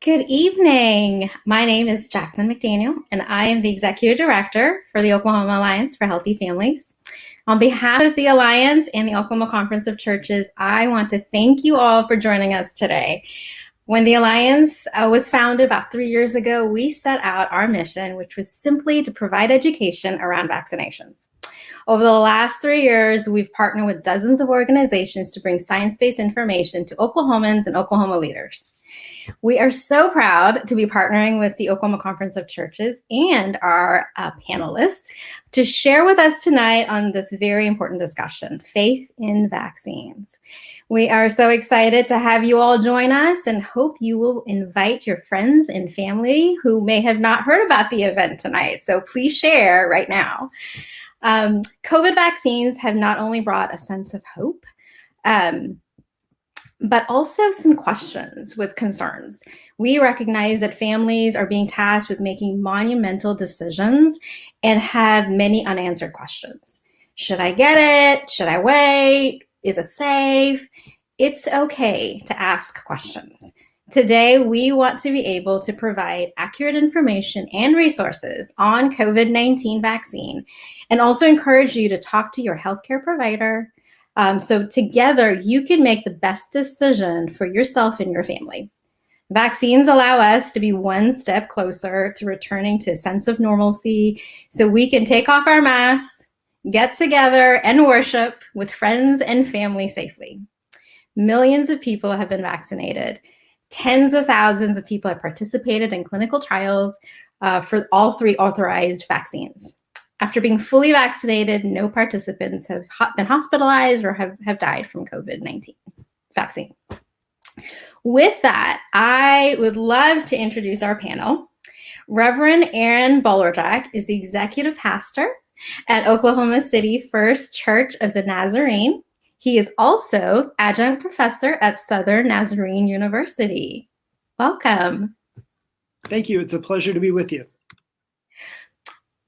Good evening. My name is Jacqueline McDaniel, and I am the Executive Director for the Oklahoma Alliance for Healthy Families. On behalf of the Alliance and the Oklahoma Conference of Churches, I want to thank you all for joining us today. When the Alliance was founded about 3 years ago, we set out our mission, which was simply to provide education around vaccinations. Over the last 3 years, we've partnered with dozens of organizations to bring science-based information to Oklahomans and Oklahoma leaders. We are so proud to be partnering with the Oklahoma Conference of Churches and our panelists to share with us tonight on this very important discussion, faith in vaccines. We are so excited to have you all join us and hope you will invite your friends and family who may have not heard about the event tonight. So please share right now. COVID vaccines have not only brought a sense of hope, but also some questions with concerns. We recognize that families are being tasked with making monumental decisions and have many unanswered questions. Should I get it? Should I wait? Is it safe? It's okay to ask questions. Today, we want to be able to provide accurate information and resources on COVID-19 vaccine, and also encourage you to talk to your healthcare provider, so together you can make the best decision for yourself and your family. Vaccines allow us to be one step closer to returning to a sense of normalcy so we can take off our masks, get together and worship with friends and family safely. Millions of people have been vaccinated. Tens of thousands of people have participated in clinical trials for all 3 authorized vaccines. After being fully vaccinated, no participants have been hospitalized or have died from COVID-19 vaccine. With that, I would love to introduce our panel. Reverend Aaron Bolerjack is the executive pastor at Oklahoma City First Church of the Nazarene. He is also adjunct professor at Southern Nazarene University. Welcome. Thank you. It's a pleasure to be with you.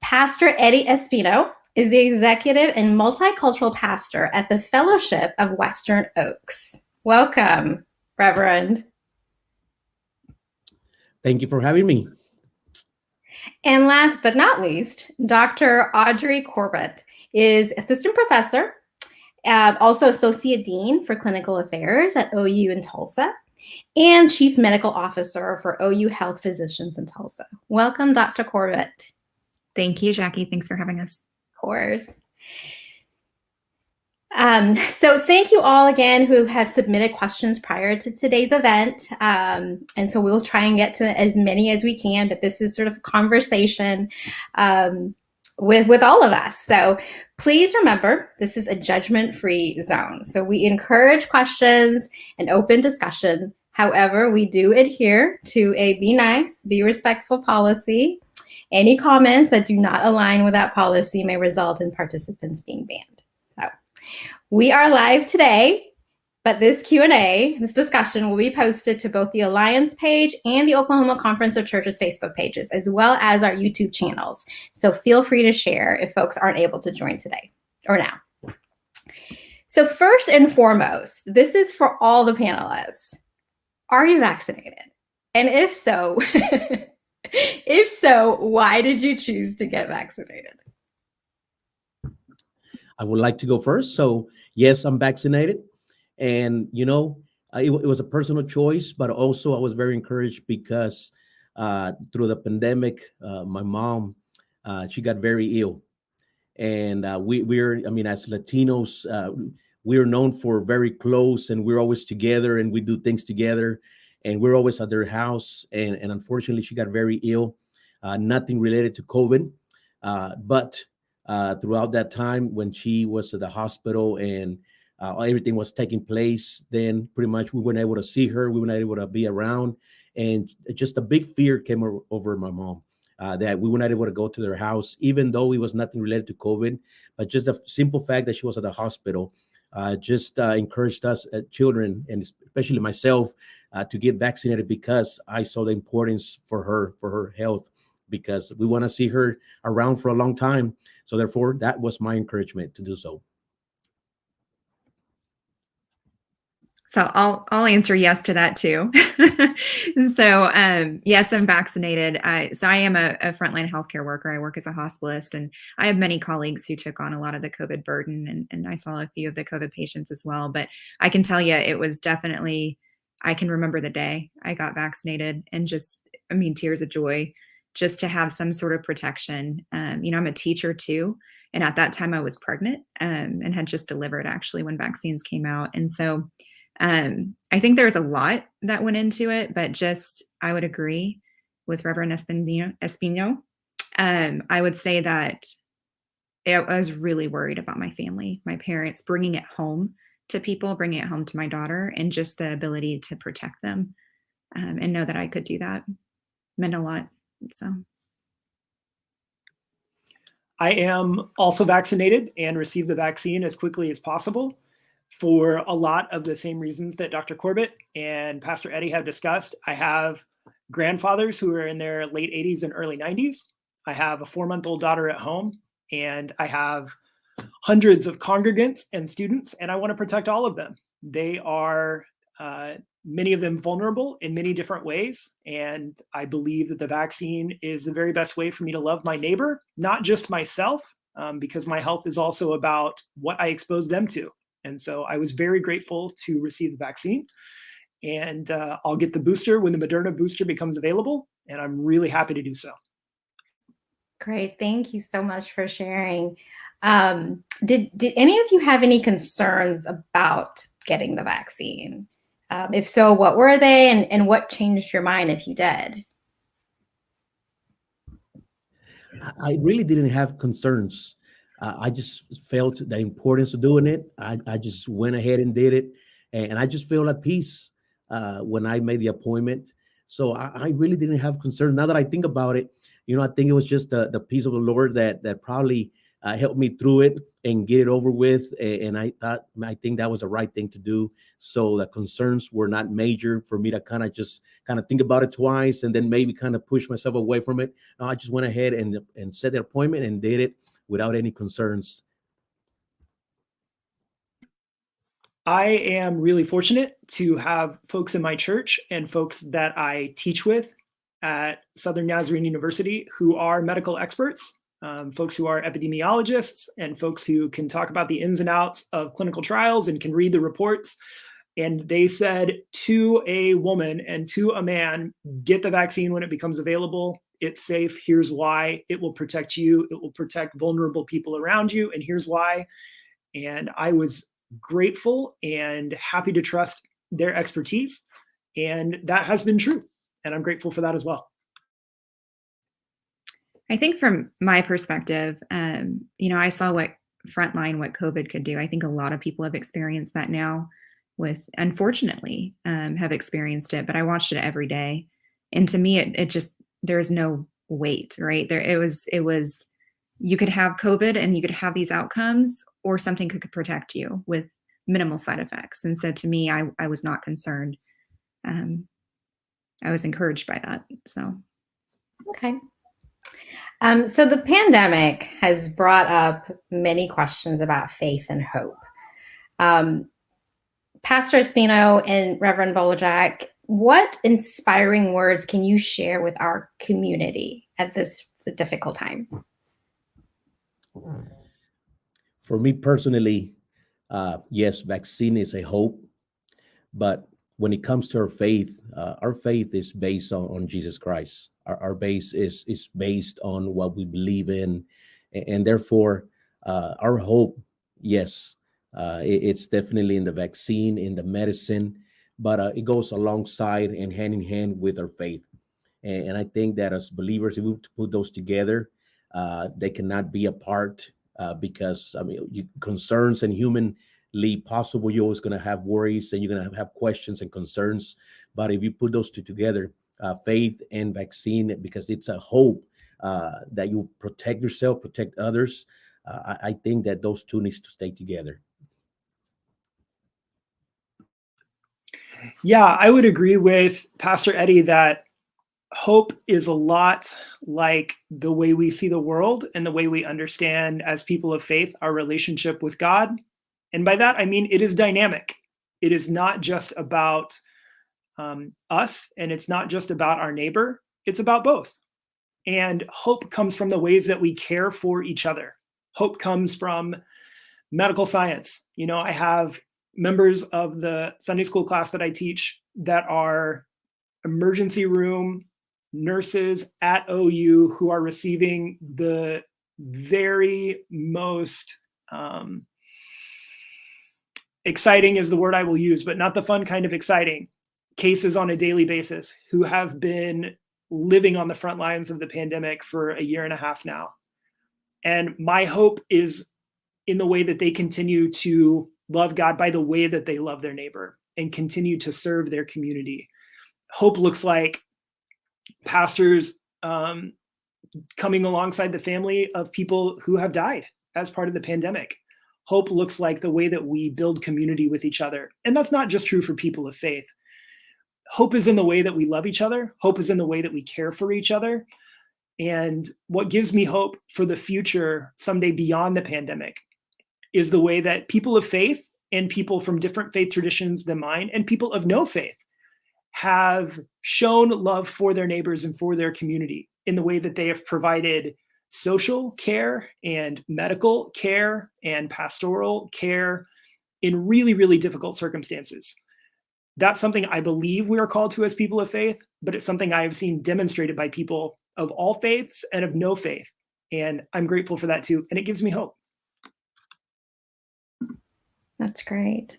Pastor Eddie Espino is the executive and multicultural pastor at the Fellowship of Western Oaks. Welcome, Reverend. Thank you for having me. And last but not least, Dr. Audrey Corbett is assistant professor, also associate dean for clinical affairs at OU in Tulsa, and chief medical officer for OU Health Physicians in Tulsa. Welcome, Dr. Corbett. Thank you, Jackie. Thanks for having us. Of course. So thank you all again who have submitted questions prior to today's event. And so we'll try and get to as many as we can, but this is sort of a conversation with all of us. So please remember, this is a judgment-free zone. So we encourage questions and open discussion. However, we do adhere to a be nice, be respectful policy. Any comments that do not align with that policy may result in participants being banned. So we are live today, but this Q&A, this discussion will be posted to both the Alliance page and the Oklahoma Conference of Churches Facebook pages, as well as our YouTube channels. So feel free to share if folks aren't able to join today or now. So first and foremost, this is for all the panelists. Are you vaccinated? And if so, why did you choose to get vaccinated? I would like to go first. So yes, I'm vaccinated. And, it was a personal choice, but also I was very encouraged because through the pandemic, my mom, she got very ill. And as Latinos, we're known for very close, and we're always together and we do things together. And we're always at their house. And unfortunately, she got very ill, nothing related to COVID. But throughout that time, when she was at the hospital and everything was taking place, then pretty much we weren't able to see her. We weren't able to be around. And just a big fear came over my mom that we were not able to go to their house, even though it was nothing related to COVID. But just the simple fact that she was at the hospital just encouraged us children, and especially myself, to get vaccinated because I saw the importance for her health, because we want to see her around for a long time. So therefore, that was my encouragement to do so. So I'll answer yes to that too. So yes, I'm vaccinated. So I am a frontline healthcare worker. I work as a hospitalist, and I have many colleagues who took on a lot of the COVID burden, and I saw a few of the COVID patients as well. But I can tell you, it was definitely. I can remember the day I got vaccinated, and just, I mean, tears of joy, just to have some sort of protection. I'm a teacher too, and at that time I was pregnant and had just delivered actually when vaccines came out, and so. I think there's a lot that went into it, but just I would agree with Reverend Espino. I would say that I was really worried about my family, my parents, bringing it home to people, bringing it home to my daughter, and just the ability to protect them and know that I could do that meant a lot. So. I am also vaccinated and received the vaccine as quickly as possible for a lot of the same reasons that Dr. Corbett and Pastor Eddie have discussed. I have grandfathers who are in their late 80s and early 90s. I have a 4-month-old daughter at home, and I have hundreds of congregants and students, and I want to protect all of them. They are, many of them, vulnerable in many different ways, and I believe that the vaccine is the very best way for me to love my neighbor, not just myself, because my health is also about what I expose them to. And so I was very grateful to receive the vaccine, and I'll get the booster when the Moderna booster becomes available, and I'm really happy to do so. Great. Thank you so much for sharing. Did any of you have any concerns about getting the vaccine? If so, what were they, and what changed your mind if you did? I really didn't have concerns. I just felt the importance of doing it. I just went ahead and did it, and I just felt at peace when I made the appointment. So I really didn't have concerns. Now that I think about it, I think it was just the peace of the Lord that probably helped me through it and get it over with. And I think that was the right thing to do. So the concerns were not major for me to kind of think about it twice and then maybe kind of push myself away from it. No, I just went ahead and set the appointment and did it without any concerns. I am really fortunate to have folks in my church and folks that I teach with at Southern Nazarene University who are medical experts, folks who are epidemiologists, and folks who can talk about the ins and outs of clinical trials and can read the reports. And they said to a woman and to a man, get the vaccine when it becomes available. It's safe. Here's why. It will protect you. It will protect vulnerable people around you. And here's why. And I was grateful and happy to trust their expertise. And that has been true. And I'm grateful for that as well. I think from my perspective, I saw what COVID could do. I think a lot of people have experienced that now unfortunately, have experienced it, but I watched it every day. And to me, it just, there's no wait, right? It was, you could have COVID and you could have these outcomes, or something could protect you with minimal side effects. And so to me, I was not concerned. I was encouraged by that. So. Okay. So the pandemic has brought up many questions about faith and hope. Pastor Espino and Reverend Bolajak, what inspiring words can you share with our community at this difficult time? For me personally, yes, vaccine is a hope, but when it comes to our faith is based on Jesus Christ. Our base is based on what we believe in, and therefore our hope, yes, it's definitely in the vaccine, in the medicine, but it goes alongside and hand in hand with our faith. And I think that as believers, if we put those together, they cannot be apart because concerns and humanly possible, you're always going to have worries and you're going to have questions and concerns. But if you put those two together, faith and vaccine, because it's a hope that you protect yourself, protect others, I think that those two needs to stay together. Yeah, I would agree with Pastor Eddie that hope is a lot like the way we see the world and the way we understand as people of faith our relationship with God. And by that, I mean it is dynamic. It is not just about us, and it's not just about our neighbor. It's about both. And hope comes from the ways that we care for each other. Hope comes from medical science. I have members of the Sunday school class that I teach that are emergency room nurses at OU who are receiving the very most exciting is the word I will use, but not the fun kind of exciting, cases on a daily basis, who have been living on the front lines of the pandemic for a year and a half now. And my hope is in the way that they continue to love God by the way that they love their neighbor and continue to serve their community. Hope looks like pastors coming alongside the family of people who have died as part of the pandemic. Hope looks like the way that we build community with each other. And that's not just true for people of faith. Hope is in the way that we love each other. Hope is in the way that we care for each other. And what gives me hope for the future someday beyond the pandemic is the way that people of faith and people from different faith traditions than mine and people of no faith have shown love for their neighbors and for their community in the way that they have provided social care and medical care and pastoral care in really, really difficult circumstances. That's something I believe we are called to as people of faith, but it's something I have seen demonstrated by people of all faiths and of no faith. And I'm grateful for that too. And it gives me hope. That's great.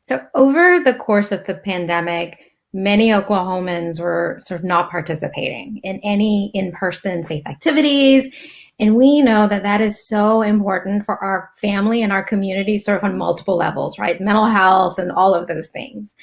So over the course of the pandemic, many Oklahomans were sort of not participating in any in-person faith activities. And we know that that is so important for our family and our community, sort of on multiple levels, right? Mental health and all of those things.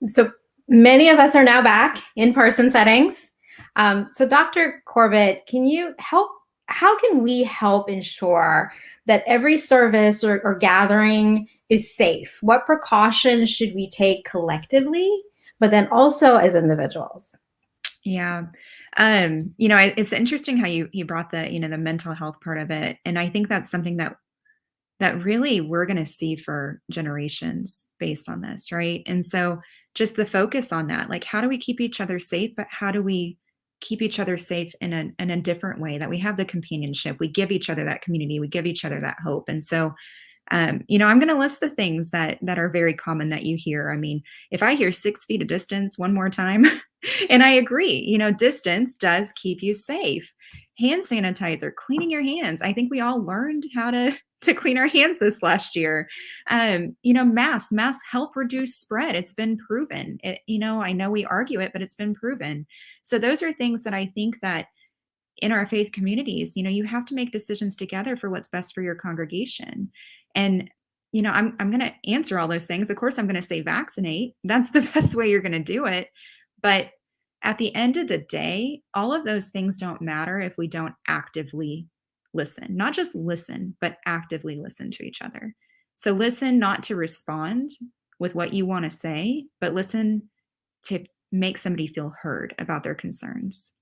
So many of us are now back in person settings. So Dr. Corbett, can you help? How can we help ensure that every service or gathering is safe? What precautions should we take collectively, but then also as individuals? Yeah. It's interesting how you brought the mental health part of it. And I think that's something that really we're going to see for generations based on this, right? And so just the focus on that, like, how do we keep each other safe, but how do we keep each other safe in a different way, that we have the companionship, we give each other that community, we give each other that hope. And so I'm going to list the things that are very common that you hear. I mean, if I hear 6 feet of distance one more time, and I agree, distance does keep you safe. Hand sanitizer, cleaning your hands. I think we all learned how to clean our hands this last year. Masks help reduce spread. It's been proven. I know we argue it, but it's been proven. So those are things that I think that in our faith communities, you have to make decisions together for what's best for your congregation. And, I'm going to answer all those things. Of course, I'm going to say vaccinate. That's the best way you're going to do it. But at the end of the day, all of those things don't matter if we don't actively listen, not just listen, but actively listen to each other. So listen not to respond with what you want to say, but listen to make somebody feel heard about their concerns.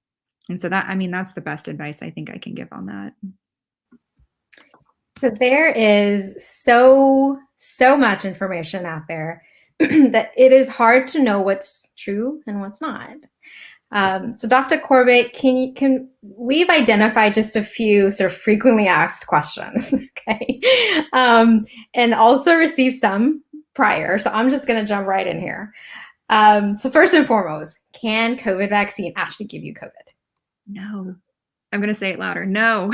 And so that's the best advice I think I can give on that. So there is so much information out there that it is hard to know what's true and what's not. So Dr. Corbett, we've identified just a few sort of frequently asked questions, okay? And also received some prior. So I'm just going to jump right in here. So first and foremost, can COVID vaccine actually give you COVID? No. I'm going to say it louder. No.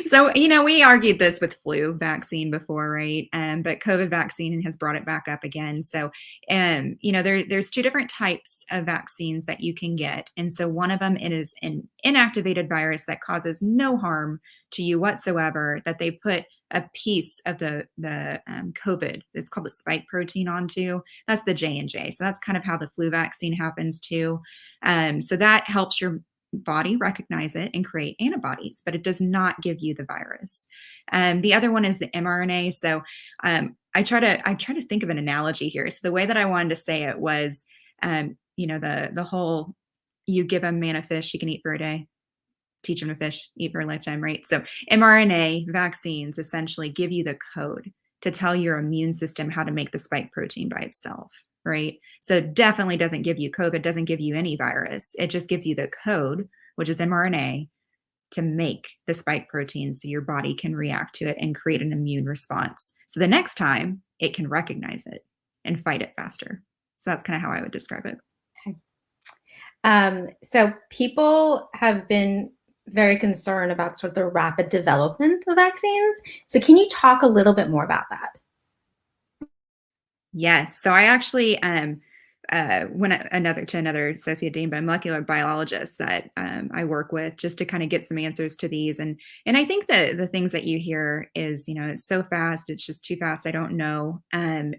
So, we argued this with flu vaccine before, right? But COVID vaccine has brought it back up again. So, there's 2 different types of vaccines that you can get. And so one of them is an inactivated virus that causes no harm to you whatsoever, that they put a piece of the COVID, it's called the spike protein, onto. That's the J&J. So that's kind of how the flu vaccine happens too. So that helps your body recognize it and create antibodies, but it does not give you the virus. The other one is the mRNA. So I try to think of an analogy here. So the way that I wanted to say it was, the whole, you give a man a fish, he can eat for a day. Teach him to fish, eat for a lifetime, right? So mRNA vaccines essentially give you the code to tell your immune system how to make the spike protein by itself, right? So it definitely doesn't give you COVID, doesn't give you any virus. It just gives you the code, which is mRNA, to make the spike protein so your body can react to it and create an immune response. So the next time it can recognize it and fight it faster. So that's kind of how I would describe it. Okay. So people have been very concerned about sort of the rapid development of vaccines. So can you talk a little bit more about that? Yes. So I actually went to another associate dean, but molecular biologist that I work with, just to kind of get some answers to these. And I think that the things that you hear is, it's so fast, it's just too fast, I don't know. And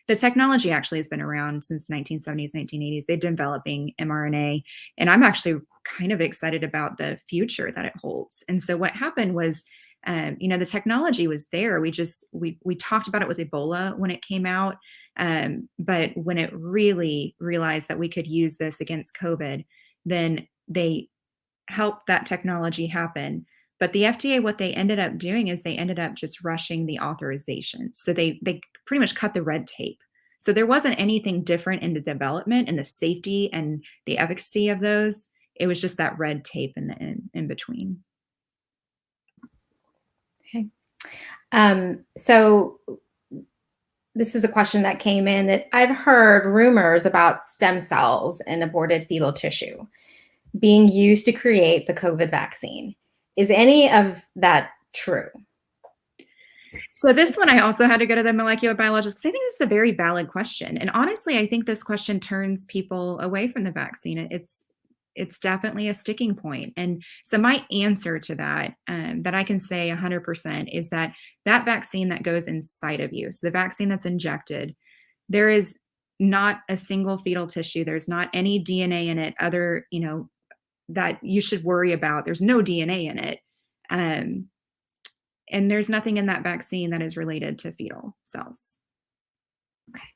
the technology actually has been around since 1970s, 1980s. They're developing mRNA, and I'm actually kind of excited about the future that it holds. And so what happened was, the technology was there. We talked about it with Ebola when it came out. But when it really realized that we could use this against COVID, then they helped that technology happen. But the FDA, what they ended up doing is they ended up just rushing the authorization. So they pretty much cut the red tape. So there wasn't anything different in the development and the safety and the efficacy of those. It was just that red tape in between. Okay. So this is a question that came in that I've heard rumors about stem cells in aborted fetal tissue being used to create the COVID vaccine. Is any of that true? So this one, I also had to go to the molecular biologist, because I think this is a very valid question. And honestly, I think this question turns people away from the vaccine. It's definitely a sticking point. And so my answer to that, that I can say 100%, is that vaccine that goes inside of you, so the vaccine that's injected, there is not a single fetal tissue. There's not any DNA in it that you should worry about. There's no DNA in it. And there's nothing in that vaccine that is related to fetal cells. Okay.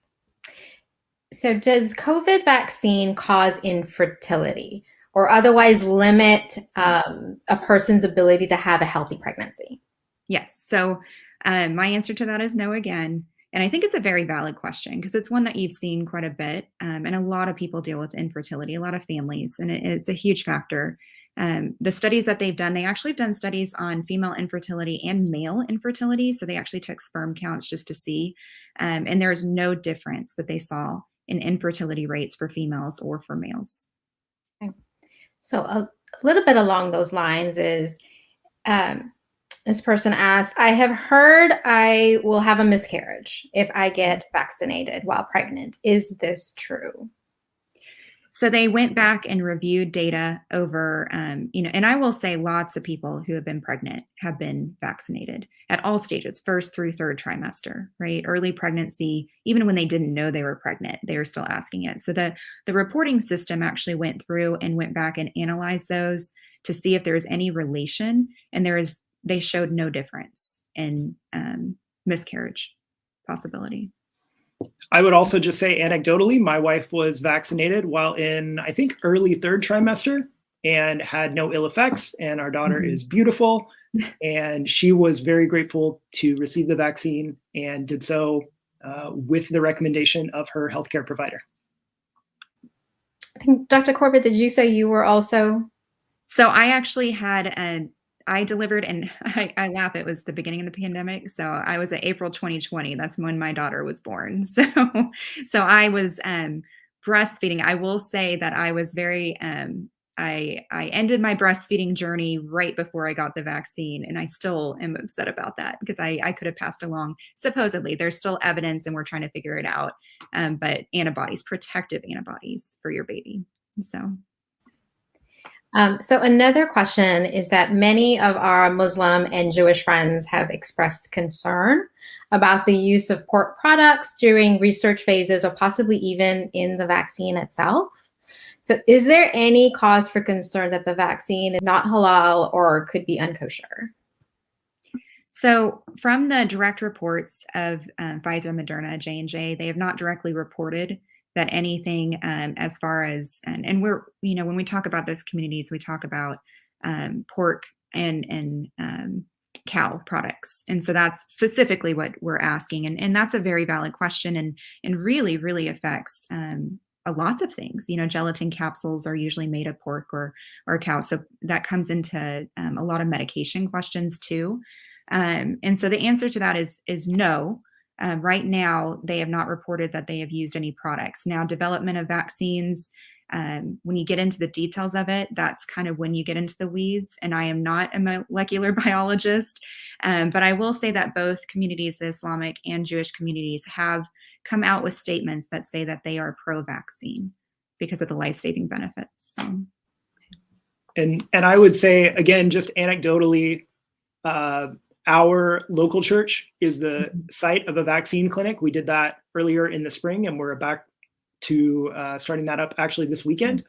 So does COVID vaccine cause infertility or otherwise limit a person's ability to have a healthy pregnancy? Yes. So my answer to that is no again. And I think it's a very valid question, because it's one that you've seen quite a bit. And a lot of people deal with infertility, a lot of families, and it's a huge factor. The studies that they've done, they actually have done studies on female infertility and male infertility. So they actually took sperm counts just to see. And there is no difference that they saw in infertility rates for females or for males. Okay. So a little bit along those lines is, this person asked, I have heard I will have a miscarriage if I get vaccinated while pregnant. Is this true? So they went back and reviewed data over, and I will say lots of people who have been pregnant have been vaccinated at all stages, first through third trimester, right? Early pregnancy, even when they didn't know they were pregnant, they were still asking it. So the reporting system actually went through and went back and analyzed those to see if there was any relation, and they showed no difference in miscarriage possibility. I would also just say anecdotally, my wife was vaccinated while in, I think, early third trimester and had no ill effects. And our daughter is beautiful. And she was very grateful to receive the vaccine and did so with the recommendation of her healthcare provider. I think, Dr. Corbett, did you say you were also? So I actually I delivered, and I laugh, it was the beginning of the pandemic. So I was at April 2020. That's when my daughter was born. So I was breastfeeding. I will say that I was very, I ended my breastfeeding journey right before I got the vaccine. And I still am upset about that, because I could have passed along, supposedly. There's still evidence and we're trying to figure it out. But antibodies, protective antibodies for your baby. So another question is that many of our Muslim and Jewish friends have expressed concern about the use of pork products during research phases or possibly even in the vaccine itself. So is there any cause for concern that the vaccine is not halal or could be unkosher? So from the direct reports of Pfizer, Moderna, J&J, they have not directly reported that anything as far as, and we're, when we talk about those communities, we talk about pork and cow products. And so that's specifically what we're asking. And that's a very valid question, and really, really affects lots of things. Gelatin capsules are usually made of pork or cow. So that comes into a lot of medication questions too. And so the answer to that is no. Right now, they have not reported that they have used any products. Now, development of vaccines, when you get into the details of it, that's kind of when you get into the weeds. And I am not a molecular biologist, but I will say that both communities, the Islamic and Jewish communities, have come out with statements that say that they are pro-vaccine because of the life-saving benefits. So. And I would say, again, just anecdotally, our local church is the site of a vaccine clinic. We did that earlier in the spring, and we're back to starting that up actually this weekend.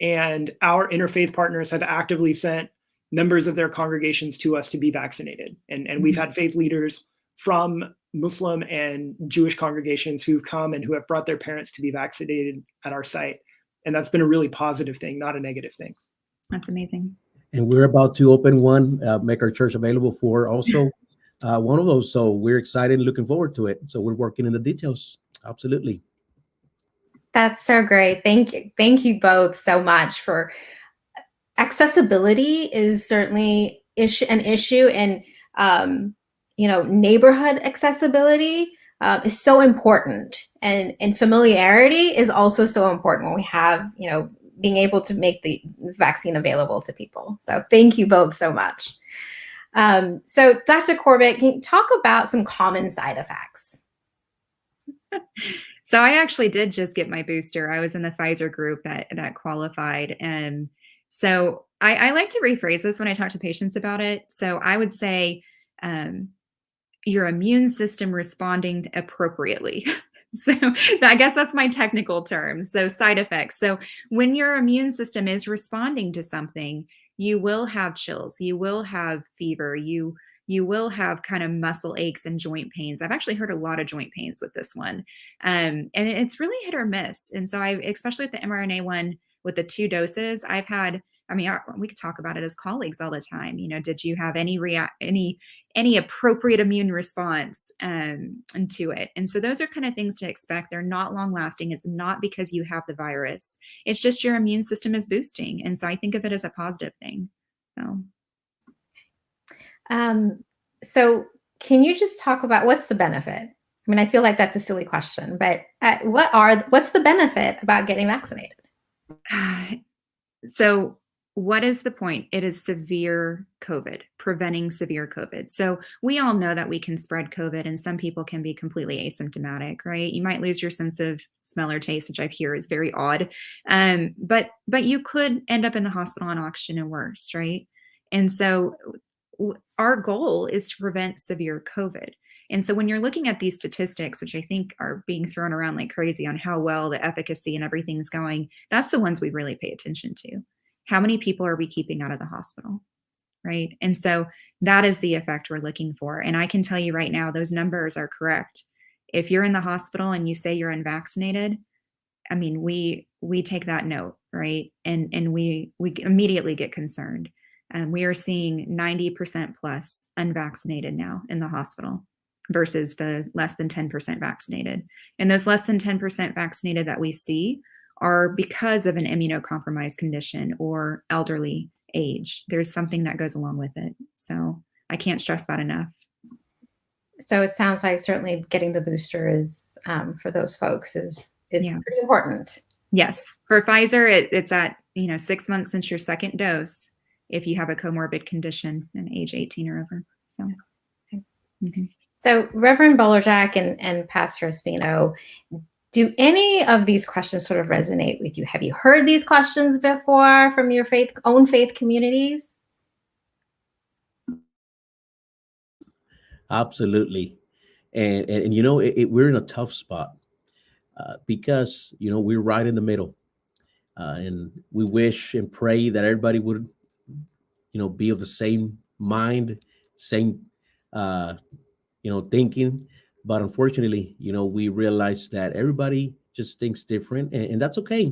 And our interfaith partners have actively sent members of their congregations to us to be vaccinated. And we've had faith leaders from Muslim and Jewish congregations who've come and who have brought their parents to be vaccinated at our site. And that's been a really positive thing, not a negative thing. That's amazing. And we're about to open one, make our church available for also one of those. So we're excited and looking forward to it. So we're working in the details. Absolutely. That's so great. Thank you. Thank you both so much. For accessibility is certainly an issue, and neighborhood accessibility is so important, and familiarity is also so important when we have being able to make the vaccine available to people. So thank you both so much. So Dr. Corbett, can you talk about some common side effects? So I actually did just get my booster. I was in the Pfizer group that qualified. And so I like to rephrase this when I talk to patients about it. So I would say your immune system responding appropriately. So I guess that's my technical term. So side effects. So when your immune system is responding to something, you will have chills, you will have fever, you will have kind of muscle aches and joint pains. I've actually heard a lot of joint pains with this one. And it's really hit or miss. And so especially with the mRNA one, with the 2 doses, I've had, we could talk about it as colleagues all the time. Did you have any appropriate immune response to it? And so those are kind of things to expect. They're not long lasting. It's not because you have the virus. It's just your immune system is boosting. And so I think of it as a positive thing. So can you just talk about what's the benefit? I feel like that's a silly question, but what's the benefit about getting vaccinated? So what is the point? It is severe COVID, preventing severe COVID. So we all know that we can spread COVID, and some people can be completely asymptomatic, right? You might lose your sense of smell or taste, which I hear is very odd. But you could end up in the hospital on oxygen and worse, right? And so our goal is to prevent severe COVID. And so when you're looking at these statistics, which I think are being thrown around like crazy on how well the efficacy and everything's going, that's the ones we really pay attention to. How many people are we keeping out of the hospital, right? And so that is the effect we're looking for. And I can tell you right now, those numbers are correct. If you're in the hospital and you say you're unvaccinated, we take that note, right? And we immediately get concerned. We are seeing 90% plus unvaccinated now in the hospital versus the less than 10% vaccinated. And those less than 10% vaccinated that we see are because of an immunocompromised condition or elderly age. There's something that goes along with it. So I can't stress that enough. So it sounds like certainly getting the booster is for those folks is pretty important. Yes. For Pfizer, it's at 6 months since your second dose if you have a comorbid condition and age 18 or over. So, okay. Mm-hmm. So Reverend Bolerjack and Pastor Espino, do any of these questions sort of resonate with you? Have you heard these questions before from your own faith communities? Absolutely. And we're in a tough spot because, we're right in the middle. And we wish and pray that everybody would, be of the same mind, same, thinking. But unfortunately, we realize that everybody just thinks different, and that's okay,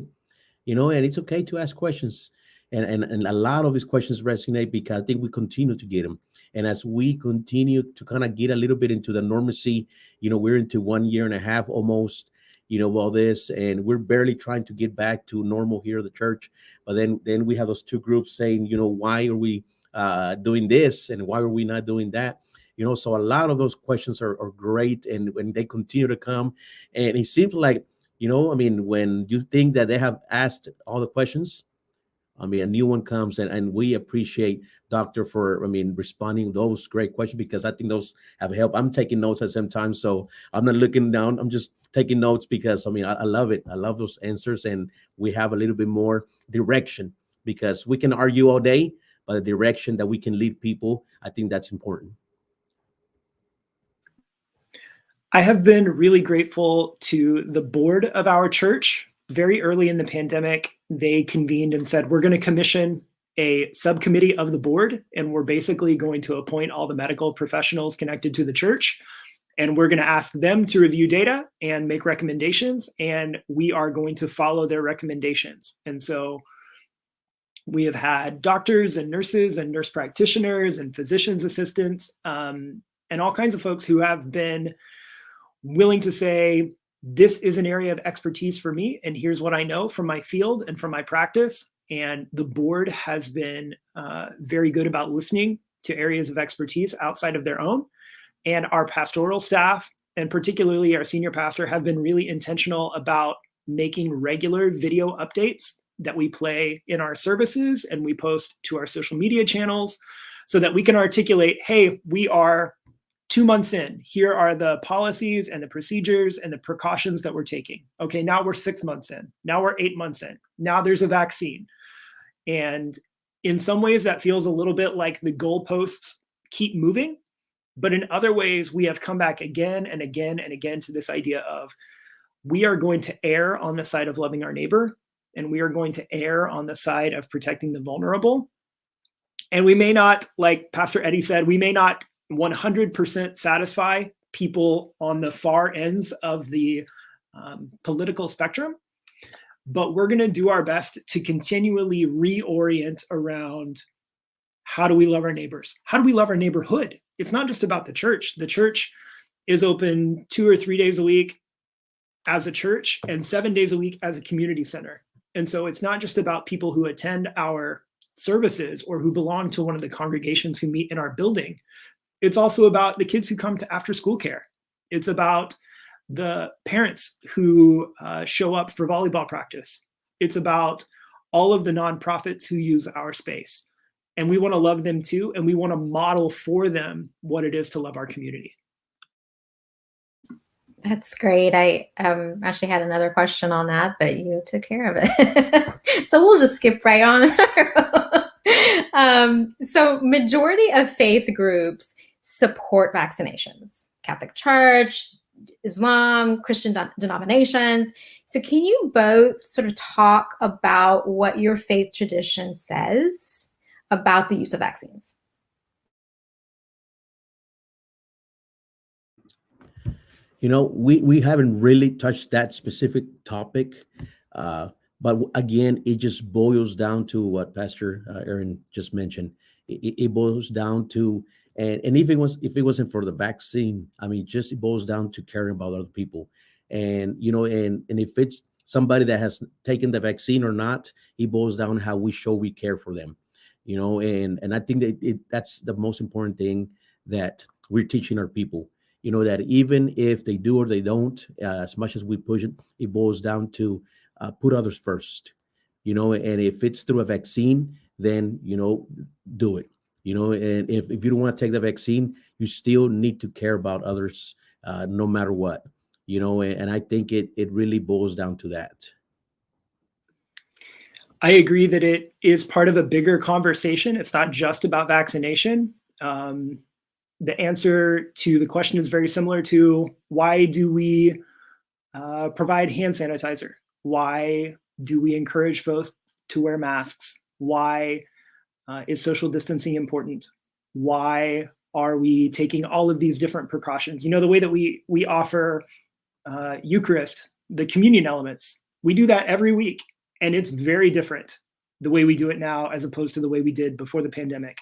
and it's okay to ask questions. And a lot of these questions resonate because I think we continue to get them. And as we continue to kind of get a little bit into the normalcy, we're into 1.5 years almost, all this, and we're barely trying to get back to normal here at the church. But then we have those two groups saying, why are we doing this and why are we not doing that? So a lot of those questions are great, and when they continue to come, and it seems like, when you think that they have asked all the questions, a new one comes, and we appreciate Doctor for, responding to those great questions, because I think those have helped. I'm taking notes at the same time, so I'm not looking down. I'm just taking notes because, I love it. I love those answers, and we have a little bit more direction, because we can argue all day, but the direction that we can lead people, I think that's important. I have been really grateful to the board of our church. Very early in the pandemic, they convened and said, we're going to commission a subcommittee of the board, and we're basically going to appoint all the medical professionals connected to the church, and we're going to ask them to review data and make recommendations, and we are going to follow their recommendations. And so we have had doctors and nurses and nurse practitioners and physician's assistants, and all kinds of folks who have been willing to say, this is an area of expertise for me, and here's what I know from my field and from my practice. And the board has been very good about listening to areas of expertise outside of their own. And our pastoral staff, and particularly our senior pastor, have been really intentional about making regular video updates that we play in our services and we post to our social media channels, so that we can articulate, hey, we are 2 months in, here are the policies and the procedures and the precautions that we're taking. Okay, now we're 6 months in. Now we're 8 months in. Now there's a vaccine. And in some ways that feels a little bit like the goalposts keep moving. But in other ways, we have come back again and again and again to this idea of, we are going to err on the side of loving our neighbor, and we are going to err on the side of protecting the vulnerable. And we may not, like Pastor Eddie said, we may not 100% satisfy people on the far ends of the political spectrum, but we're going to do our best to continually reorient around, how do we love our neighbors? How do we love our neighborhood? It's not just about the church. The church is open 2 or 3 days a week as a church and 7 days a week as a community center. And so it's not just about people who attend our services or who belong to one of the congregations who meet in our building. It's also about the kids who come to after school care. It's about the parents who show up for volleyball practice. It's about all of the nonprofits who use our space. And we want to love them too. And we want to model for them what it is to love our community. That's great. I actually had another question on that, but you took care of it. So we'll just skip right on. So majority of faith groups support vaccinations. Catholic Church, Islam, Christian denominations. So can you both sort of talk about what your faith tradition says about the use of vaccines? We haven't really touched that specific topic, but again, it just boils down to what Pastor Aaron just mentioned. It boils down to, and if it wasn't for the vaccine, just it boils down to caring about other people, and and if it's somebody that has taken the vaccine or not, it boils down how we show we care for them, and I think that that's the most important thing that we're teaching our people. That even if they do or they don't, as much as we push it, it boils down to put others first, and if it's through a vaccine, then, do it, and if you don't want to take the vaccine, you still need to care about others, no matter what, and I think it really boils down to that. I agree that it is part of a bigger conversation. It's not just about vaccination. The answer to the question is very similar to, why do we provide hand sanitizer? Why do we encourage folks to wear masks? Why is social distancing important? Why are we taking all of these different precautions? The way that we offer Eucharist, the communion elements, we do that every week, and it's very different the way we do it now as opposed to the way we did before the pandemic.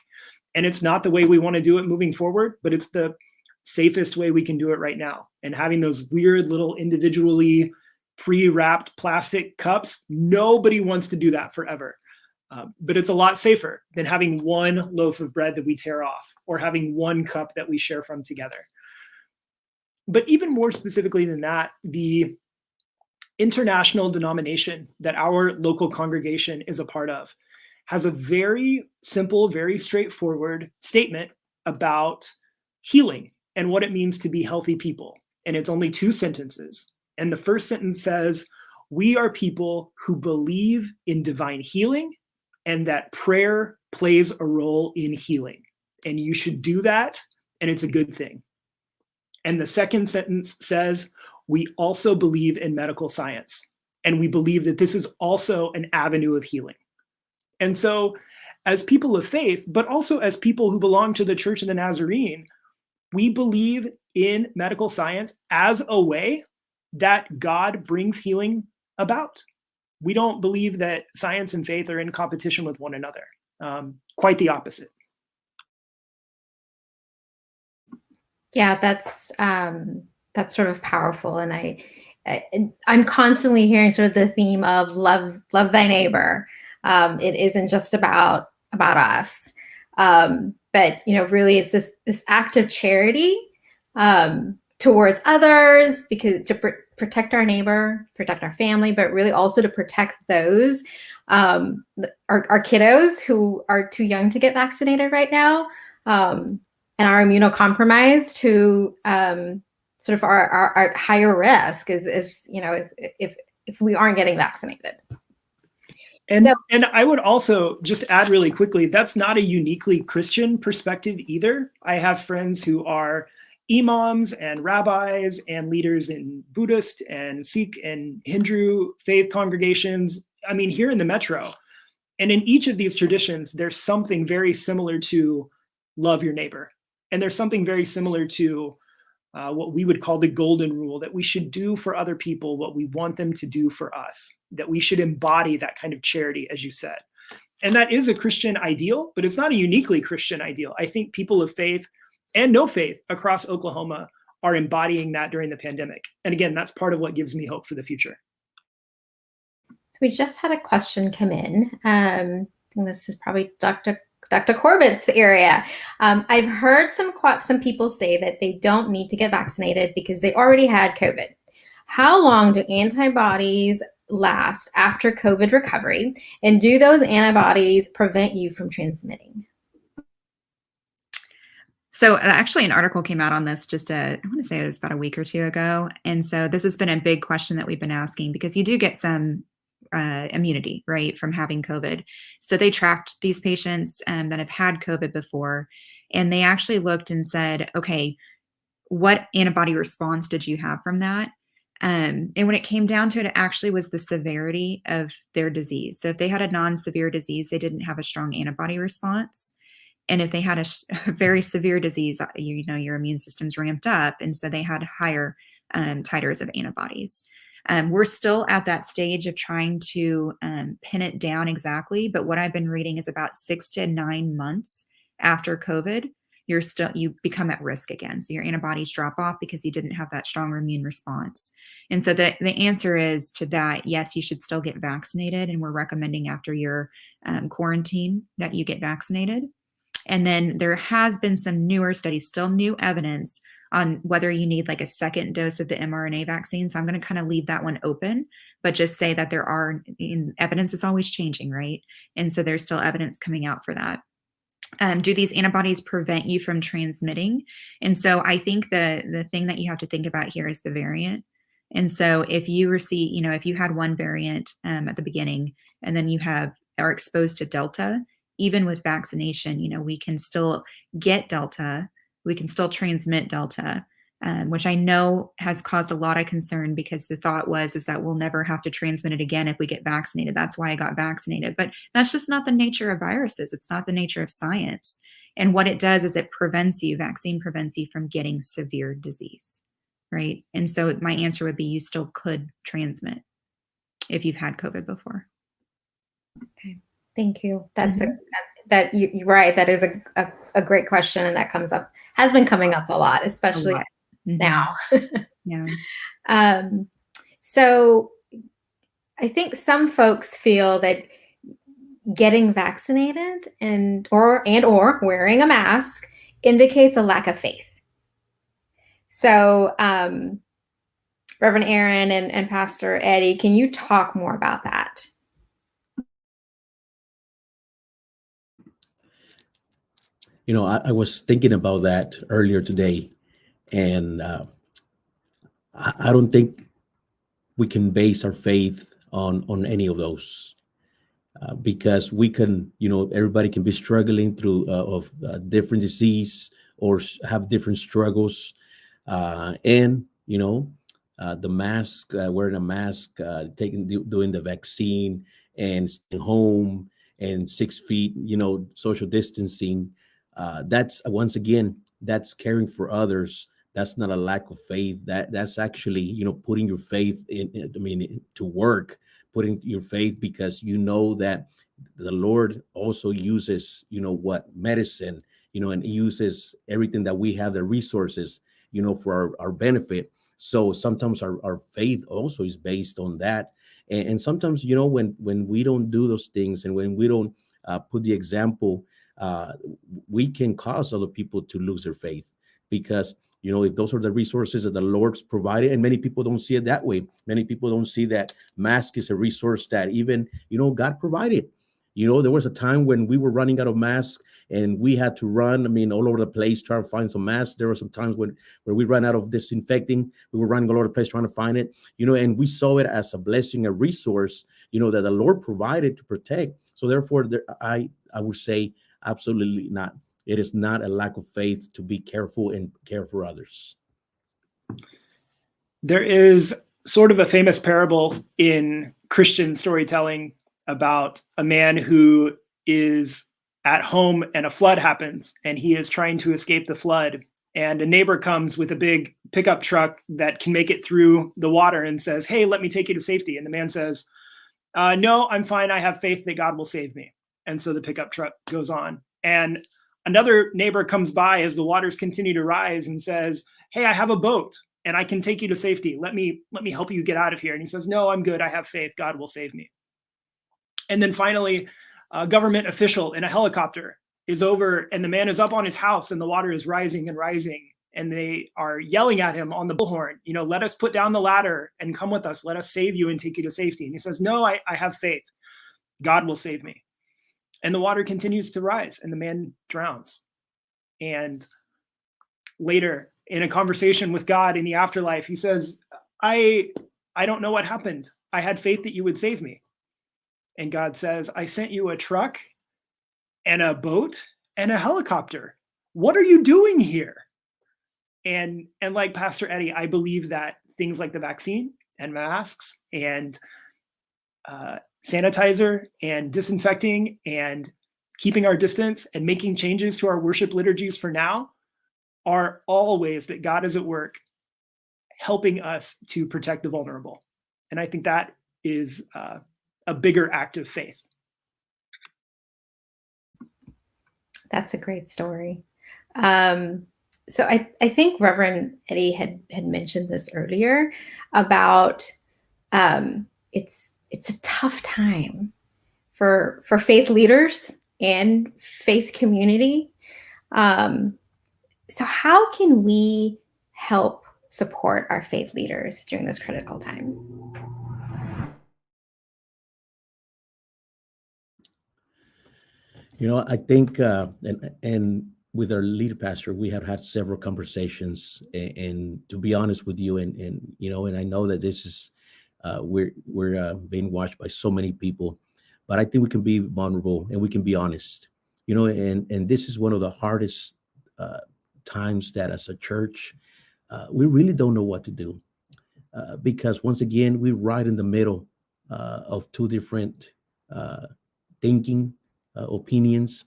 And it's not the way we want to do it moving forward, but it's the safest way we can do it right now. And having those weird little individually pre-wrapped plastic cups, nobody wants to do that forever. But it's a lot safer than having one loaf of bread that we tear off or having one cup that we share from together. But even more specifically than that, the international denomination that our local congregation is a part of has a very simple, very straightforward statement about healing and what it means to be healthy people. And it's only 2 sentences. And the first sentence says, "We are people who believe in divine healing and that prayer plays a role in healing. And you should do that, and it's a good thing." And the second sentence says, "We also believe in medical science, and we believe that this is also an avenue of healing." And so, as people of faith, but also as people who belong to the Church of the Nazarene, we believe in medical science as a way that God brings healing about. We don't believe that science and faith are in competition with one another. Quite the opposite. Yeah, that's sort of powerful, and I'm constantly hearing sort of the theme of love thy neighbor. It isn't just about us, but really, it's this act of charity towards others, because to protect our neighbor, protect our family, but really also to protect those our kiddos who are too young to get vaccinated right now, and are immunocompromised, who sort of are at higher risk is if we aren't getting vaccinated. And I would also just add really quickly, that's not a uniquely Christian perspective either. I have friends who are imams and rabbis and leaders in Buddhist and Sikh and Hindu faith congregations. I mean, here in the metro. And in each of these traditions, there's something very similar to love your neighbor. And there's something very similar to what we would call the golden rule, that we should do for other people what we want them to do for us, that we should embody that kind of charity, as you said. And that is a Christian ideal, but it's not a uniquely Christian ideal. I think people of faith and no faith across Oklahoma are embodying that during the pandemic. And again, that's part of what gives me hope for the future. So we just had a question come in. I think this is probably Dr. Corbett's area. I've heard some people say that they don't need to get vaccinated because they already had COVID. How long do antibodies last after COVID recovery? And do those antibodies prevent you from transmitting? So actually an article came out on this I want to say it was about a week or 2 ago. And so this has been a big question that we've been asking, because you do get some immunity, right, from having COVID. So they tracked these patients that have had COVID before, and they actually looked and said, okay, what antibody response did you have from that? And when it came down to it, it actually was the severity of their disease. So if they had a non-severe disease, they didn't have a strong antibody response. And if they had a very severe disease, your immune system's ramped up. And so they had higher titers of antibodies. We're still at that stage of trying to pin it down exactly. But what I've been reading is about 6 to 9 months after COVID, you become at risk again. So your antibodies drop off because you didn't have that strong immune response. And so the answer is to that, yes, you should still get vaccinated. And we're recommending after your quarantine that you get vaccinated. And then there has been some newer studies, still new evidence on whether you need like a second dose of the mRNA vaccine. So I'm going to kind of leave that one open, but just say that evidence is always changing, right? And so there's still evidence coming out for that. Do these antibodies prevent you from transmitting? And so I think the thing that you have to think about here is the variant. And so if you if you had one variant at the beginning, and then you are exposed to Delta, even with vaccination, we can still get Delta, we can still transmit Delta, which I know has caused a lot of concern, because the thought is that we'll never have to transmit it again if we get vaccinated. That's why I got vaccinated. But that's just not the nature of viruses. It's not the nature of science. And what it does is vaccine prevents you from getting severe disease, right? And so my answer would be you still could transmit if you've had COVID before. Okay. Thank you. That's you're right. That is a great question, and that has been coming up a lot, especially A lot. now. Yeah. So I think some folks feel that getting vaccinated or wearing a mask indicates a lack of faith. So, Reverend Aaron and Pastor Eddie, can you talk more about that? I was thinking about that earlier today, and I don't think we can base our faith on any of those, because we can, everybody can be struggling through of different disease or have different struggles, and the mask, wearing a mask, doing the vaccine, and staying home, and 6 feet, social distancing. That's once again, that's caring for others. That's not a lack of faith. That's actually, putting your faith to work, putting your faith, because that the Lord also uses, medicine, and uses everything that we have, the resources, for our benefit. So sometimes our faith also is based on that. And sometimes, when we don't do those things, and when we don't put the example, we can cause other people to lose their faith, because if those are the resources that the Lord's provided, and many people don't see it that way. Many people don't see that mask is a resource that even God provided. There was a time when we were running out of masks, and we had to run, all over the place trying to find some masks. There were some times when we ran out of disinfecting. We were running all over the place trying to find it, and we saw it as a blessing, a resource, that the Lord provided to protect. So therefore, I would say absolutely not. It is not a lack of faith to be careful and care for others. There is sort of a famous parable in Christian storytelling about a man who is at home and a flood happens, and he is trying to escape the flood. And a neighbor comes with a big pickup truck that can make it through the water and says, "Hey, let me take you to safety." And the man says, "No, I'm fine. I have faith that God will save me." And so the pickup truck goes on. And another neighbor comes by as the waters continue to rise and says, "Hey, I have a boat and I can take you to safety. Let me help you get out of here." And he says, "No, I'm good. I have faith. God will save me." And then finally, a government official in a helicopter is over, and the man is up on his house, and the water is rising and rising. And they are yelling at him on the bullhorn, "Let us put down the ladder and come with us. Let us save you and take you to safety." And he says, "No, I have faith. God will save me." And the water continues to rise, and the man drowns. And later, in a conversation with God in the afterlife, he says, I don't know what happened. I had faith that you would save me." And God says, "I sent you a truck and a boat and a helicopter. What are you doing here?" And like Pastor Eddie, I believe that things like the vaccine and masks and sanitizer and disinfecting and keeping our distance and making changes to our worship liturgies for now are all ways that God is at work helping us to protect the vulnerable. And I think that is a bigger act of faith. That's a great story. So I think Reverend Eddie had mentioned this earlier about it's a tough time for faith leaders and faith community. So how can we help support our faith leaders during this critical time? I think, and with our lead pastor, we have had several conversations, and to be honest with you, and and I know that this is, we're being watched by so many people, but I think we can be vulnerable and we can be honest, and this is one of the hardest times that as a church, we really don't know what to do, because once again, we're right in the middle of two different thinking opinions,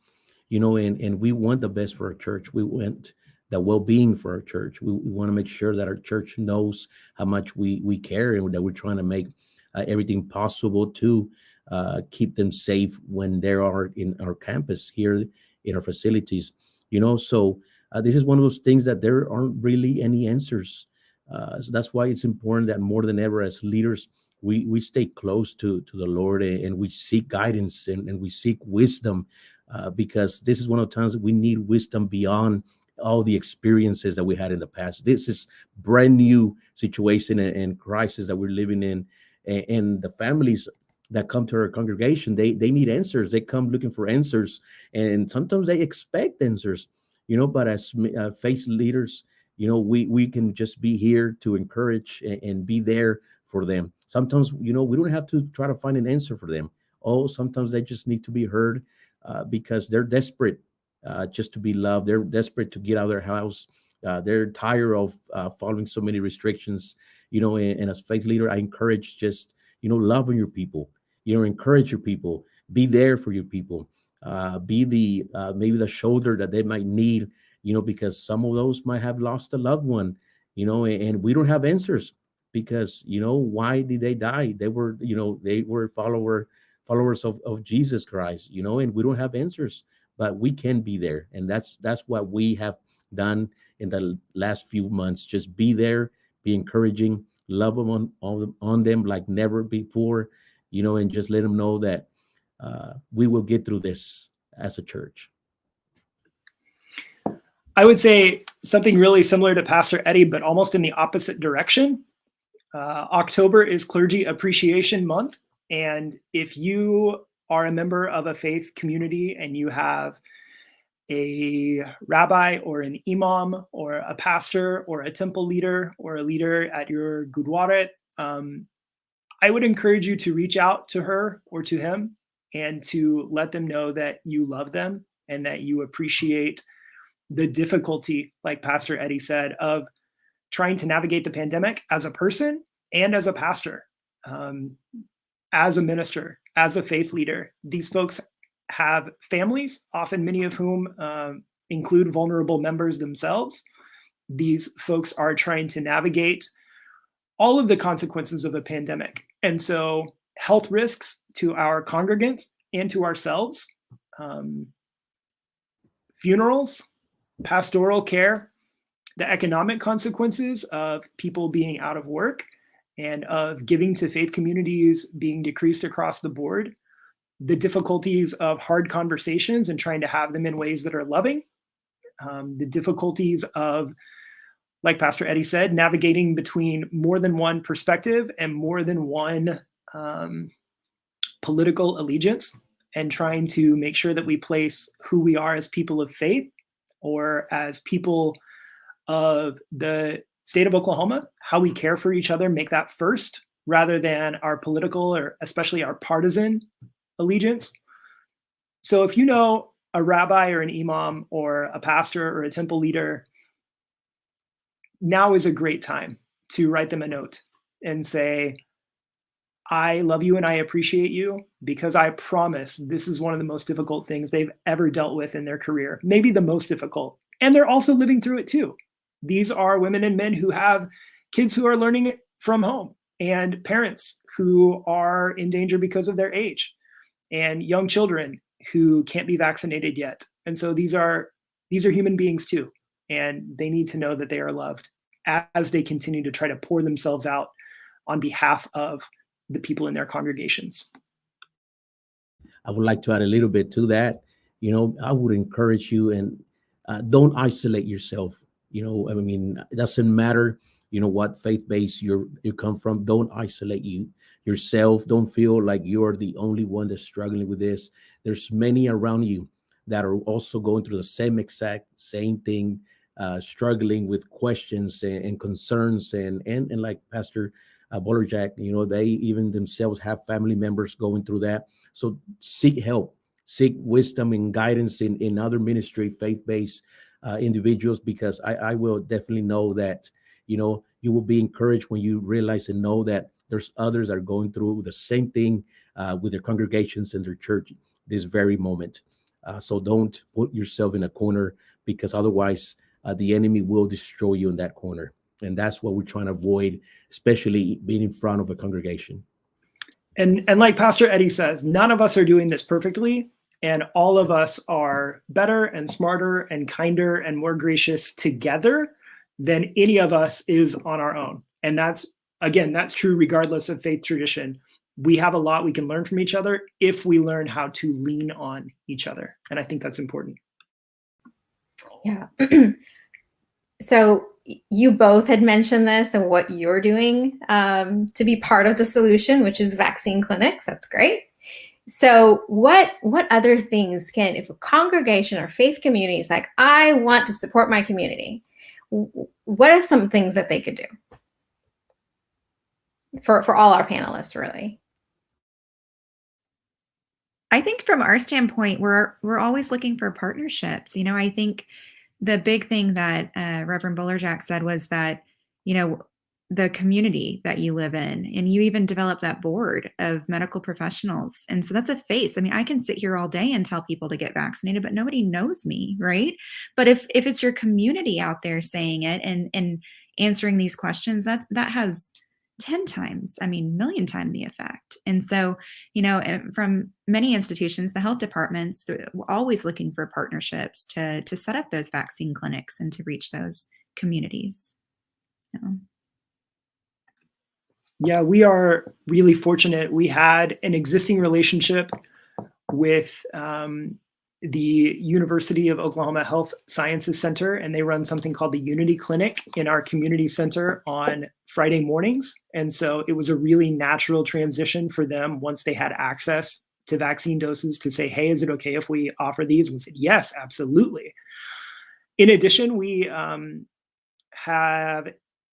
and we want the best for our church. We want the well-being for our church. We want to make sure that our church knows how much we care, and that we're trying to make everything possible to keep them safe when they are in our campus here in our facilities. So this is one of those things that there aren't really any answers. So that's why it's important that more than ever as leaders, we stay close to the Lord, and we seek guidance, and we seek wisdom, because this is one of the times that we need wisdom beyond all the experiences that we had in the past. This is brand new situation and crisis that we're living in, and the families that come to our congregation, they need answers. They come looking for answers, and sometimes they expect answers. But as faith leaders, we can just be here to encourage and be there for them. Sometimes, we don't have to try to find an answer for them. Oh, sometimes they just need to be heard, because they're desperate just to be loved. They're desperate to get out of their house. They're tired of following so many restrictions. And as faith leader, I encourage just, love on your people. Encourage your people. Be there for your people. Be the maybe the shoulder that they might need. Because some of those might have lost a loved one. And we don't have answers, because why did they die? They were followers of Jesus Christ. And we don't have answers, but we can be there, and that's what we have done in the last few months. Just be there, be encouraging, love them on them like never before, and just let them know that we will get through this as a church. I would say something really similar to Pastor Eddie, but almost in the opposite direction. October is Clergy Appreciation Month. And if you are a member of a faith community and you have a rabbi or an imam or a pastor or a temple leader or a leader at your gurdwara, I would encourage you to reach out to her or to him and to let them know that you love them and that you appreciate the difficulty, like Pastor Eddie said, of trying to navigate the pandemic as a person and as a pastor, as a minister, as a faith leader. These folks have families, often many of whom include vulnerable members themselves. These folks are trying to navigate all of the consequences of a pandemic. And so health risks to our congregants and to ourselves, funerals, pastoral care, the economic consequences of people being out of work and of giving to faith communities being decreased across the board, the difficulties of hard conversations and trying to have them in ways that are loving, the difficulties of, like Pastor Eddie said, navigating between more than one perspective and more than one political allegiance, and trying to make sure that we place who we are as people of faith or as people of the state of Oklahoma, how we care for each other, make that first rather than our political or especially our partisan allegiance. So if you know a rabbi or an imam or a pastor or a temple leader, now is a great time to write them a note and say, I love you and I appreciate you, because I promise this is one of the most difficult things they've ever dealt with in their career, maybe the most difficult. And they're also living through it too. These are women and men who have kids who are learning it from home, and parents who are in danger because of their age, and young children who can't be vaccinated yet. And so these are human beings too, and they need to know that they are loved as they continue to try to pour themselves out on behalf of the people in their congregations. I would like to add a little bit to that. I would encourage you, and don't isolate yourself. It doesn't matter, what faith base you come from. Don't isolate yourself. Don't feel like you're the only one that's struggling with this. There's many around you that are also going through the same thing, struggling with questions and concerns, and like Pastor Bollerjack, they even themselves have family members going through that. So seek help, seek wisdom and guidance in other ministry, faith-based individuals, because I will definitely know that, you will be encouraged when you realize and know that there's others that are going through the same thing with their congregations and their church this very moment. So don't put yourself in a corner, because otherwise the enemy will destroy you in that corner. And that's what we're trying to avoid, especially being in front of a congregation. And like Pastor Eddie says, none of us are doing this perfectly, and all of us are better and smarter and kinder and more gracious together than any of us is on our own. And that's true regardless of faith tradition. We have a lot we can learn from each other if we learn how to lean on each other. And I think that's important. Yeah. So you both had mentioned this and what you're doing to be part of the solution, which is vaccine clinics. That's great. So what other things can, if a congregation or faith community is like, I want to support my community, what are some things that they could do for all our panelists, really? I think from our standpoint, we're always looking for partnerships. I think the big thing that Reverend Bullerjack said was that, the community that you live in, and you even develop that board of medical professionals. And so that's a face. I mean, I can sit here all day and tell people to get vaccinated, but nobody knows me, right? But if it's your community out there saying it and answering these questions, that has 10 times, million times the effect. And so, from many institutions, the health departments, they're always looking for partnerships to set up those vaccine clinics and to reach those communities. Yeah, we are really fortunate. We had an existing relationship with the University of Oklahoma Health Sciences Center, and they run something called the Unity Clinic in our community center on Friday mornings. And so it was a really natural transition for them once they had access to vaccine doses to say, hey, is it okay if we offer these? And we said, yes, absolutely. In addition, we have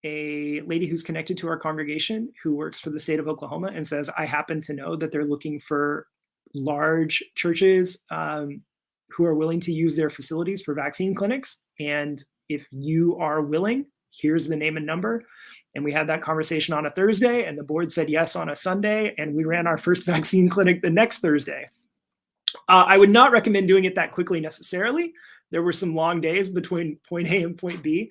a lady who's connected to our congregation who works for the state of Oklahoma and says, I happen to know that they're looking for large churches who are willing to use their facilities for vaccine clinics. And if you are willing, here's the name and number. And we had that conversation on a Thursday, and the board said yes on a Sunday, and we ran our first vaccine clinic the next Thursday. I would not recommend doing it that quickly necessarily. There were some long days between point A and point B,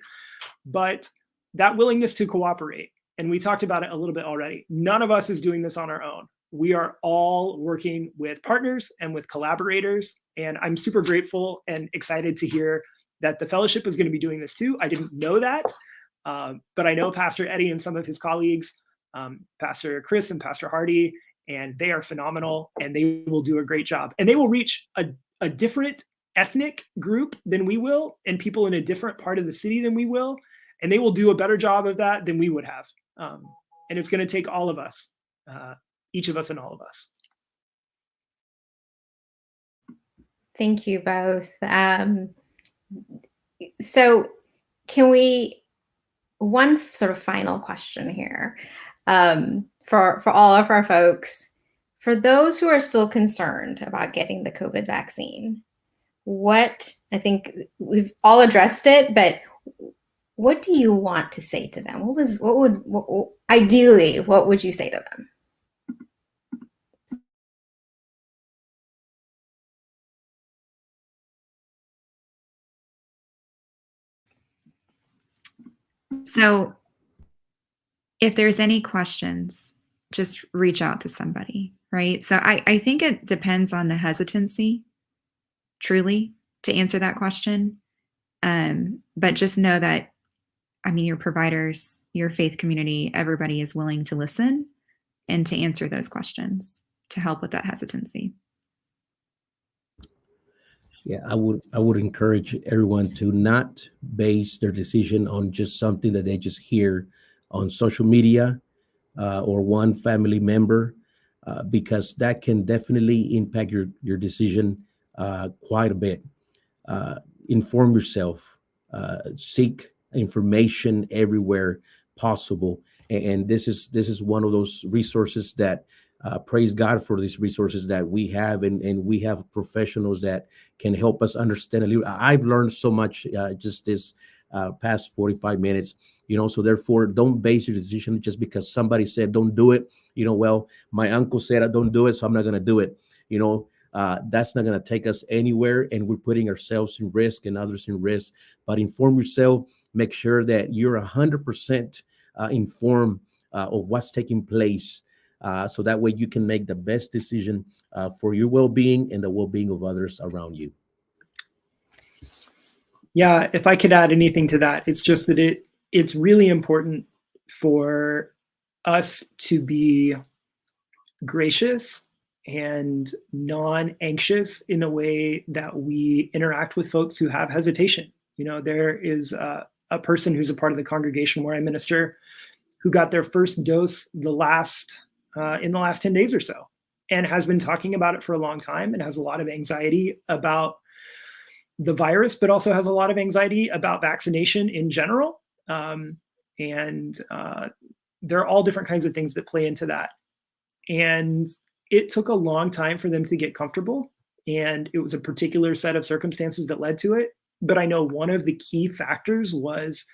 but that willingness to cooperate, and we talked about it a little bit already, none of us is doing this on our own. We are all working with partners and with collaborators, and I'm super grateful and excited to hear that the fellowship is going to be doing this too. I didn't know that, but I know Pastor Eddie and some of his colleagues, Pastor Chris and Pastor Hardy, and they are phenomenal, and they will do a great job. And they will reach a different ethnic group than we will, and people in a different part of the city than we will, and they will do a better job of that than we would have. And it's going to take all of us, each of us and all of us. Thank you both. So can we, one sort of final question here for all of our folks, for those who are still concerned about getting the COVID vaccine, what, I think we've all addressed it, but what do you want to say to them? Ideally, what would you say to them? So if there's any questions, just reach out to somebody, right? So I think it depends on the hesitancy, truly, to answer that question. But just know that, your providers, your faith community, everybody is willing to listen and to answer those questions to help with that hesitancy. Yeah, I would encourage everyone to not base their decision on just something that they just hear on social media or one family member, because that can definitely impact your decision quite a bit. Inform yourself, seek information everywhere possible, and this is one of those resources that praise God for these resources that we have, and we have professionals that can help us understand a little. I've learned so much just this past 45 minutes, so therefore don't base your decision just because somebody said don't do it. Well, my uncle said I don't do it, so I'm not going to do it. That's not going to take us anywhere, and we're putting ourselves in risk and others in risk. But inform yourself, make sure that you're 100% informed of what's taking place so that way you can make the best decision for your well-being and the well-being of others around you. Yeah, if I could add anything to that, it's just that it's really important for us to be gracious and non-anxious in the way that we interact with folks who have hesitation. You know, there is a person who's a part of the congregation where I minister who got their first dose in the last 10 days or so, and has been talking about it for a long time and has a lot of anxiety about the virus, but also has a lot of anxiety about vaccination in general. And there are all different kinds of things that play into that. And it took a long time for them to get comfortable. And it was a particular set of circumstances that led to it. But I know one of the key factors was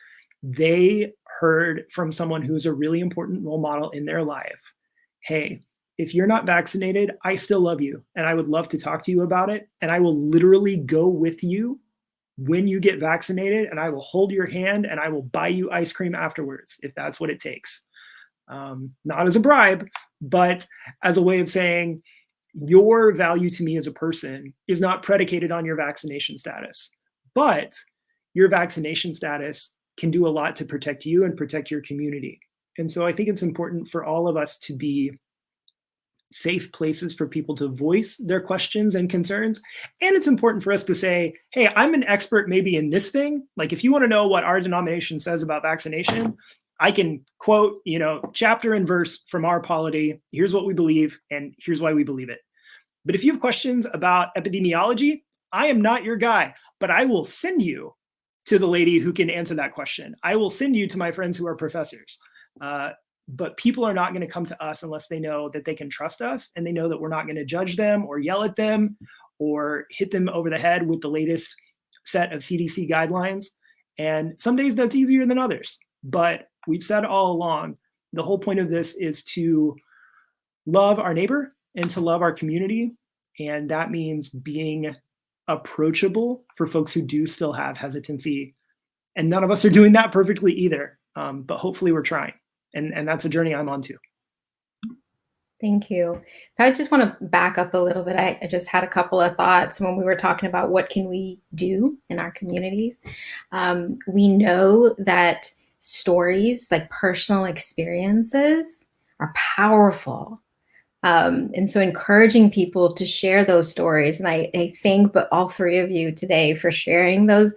they heard from someone who's a really important role model in their life, hey, if you're not vaccinated, I still love you. And I would love to talk to you about it. And I will literally go with you when you get vaccinated, and I will hold your hand and I will buy you ice cream afterwards, if that's what it takes. Not as a bribe, but as a way of saying your value to me as a person is not predicated on your vaccination status, but your vaccination status can do a lot to protect you and protect your community. And so I think it's important for all of us to be safe places for people to voice their questions and concerns. And it's important for us to say, hey, I'm an expert maybe in this thing. Like if you want to know what our denomination says about vaccination, I can quote, chapter and verse from our polity. Here's what we believe, and here's why we believe it. But if you have questions about epidemiology, I am not your guy, but I will send you to the lady who can answer that question. I will send you to my friends who are professors. But people are not going to come to us unless they know that they can trust us and they know that we're not going to judge them or yell at them or hit them over the head with the latest set of CDC guidelines. And some days that's easier than others. But we've said all along, the whole point of this is to love our neighbor and to love our community. And that means being approachable for folks who do still have hesitancy. And none of us are doing that perfectly either. But hopefully we're trying. And that's a journey I'm on too. Thank you. I just want to back up a little bit. I just had a couple of thoughts when we were talking about what can we do in our communities. We know that stories, like personal experiences, are powerful. And so encouraging people to share those stories. And I thank all three of you today for sharing those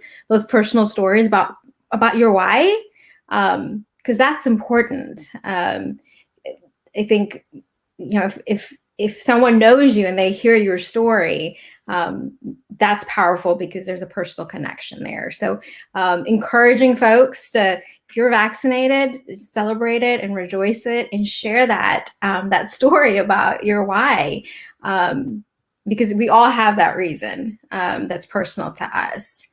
personal stories about your why. Because that's important. I think, if someone knows you and they hear your story, that's powerful because there's a personal connection there. So encouraging folks to, if you're vaccinated, celebrate it and rejoice it and share that story about your why, because we all have that reason that's personal to us.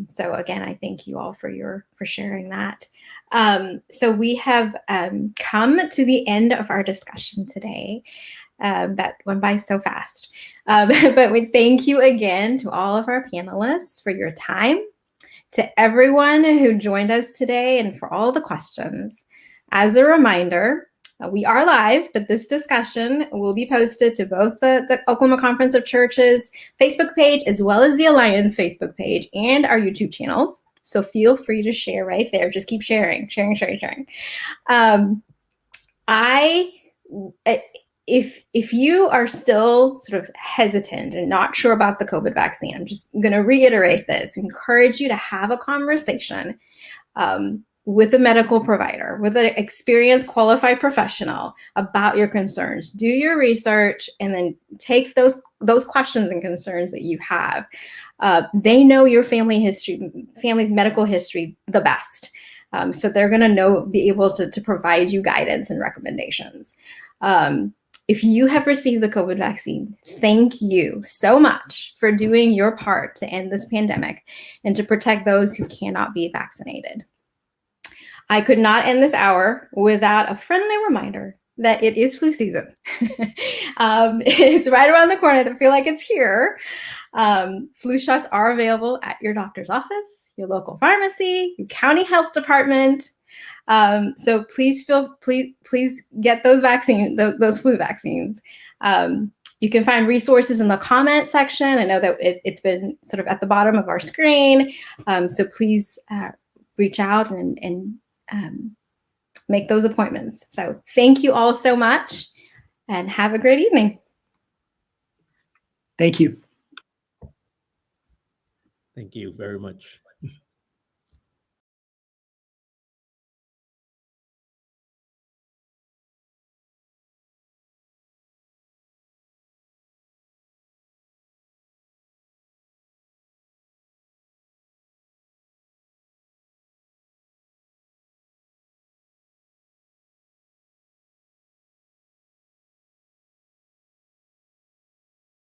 So again, I thank you all for sharing that. So we have come to the end of our discussion today. That went by so fast. But we thank you again to all of our panelists for your time, to everyone who joined us today, and for all the questions. As a reminder, we are live, but this discussion will be posted to both the Oklahoma Conference of Churches Facebook page, as well as the Alliance Facebook page and our YouTube channels. So feel free to share right there. Just keep sharing. If you are still sort of hesitant and not sure about the COVID vaccine, I'm just going to reiterate this, encourage you to have a conversation with a medical provider, with an experienced, qualified professional about your concerns. Do your research and then take those questions and concerns that you have. They know your family's medical history the best. So they're going to be able to provide you guidance and recommendations. If you have received the COVID vaccine, thank you so much for doing your part to end this pandemic and to protect those who cannot be vaccinated. I could not end this hour without a friendly reminder that it is flu season. It's right around the corner. I feel like it's here. Flu shots are available at your doctor's office, your local pharmacy, your county health department. So please get those those flu vaccines. You can find resources in the comment section. I know that it's been sort of at the bottom of our screen. So please reach out and make those appointments. So thank you all so much and have a great evening. Thank you. Thank you very much.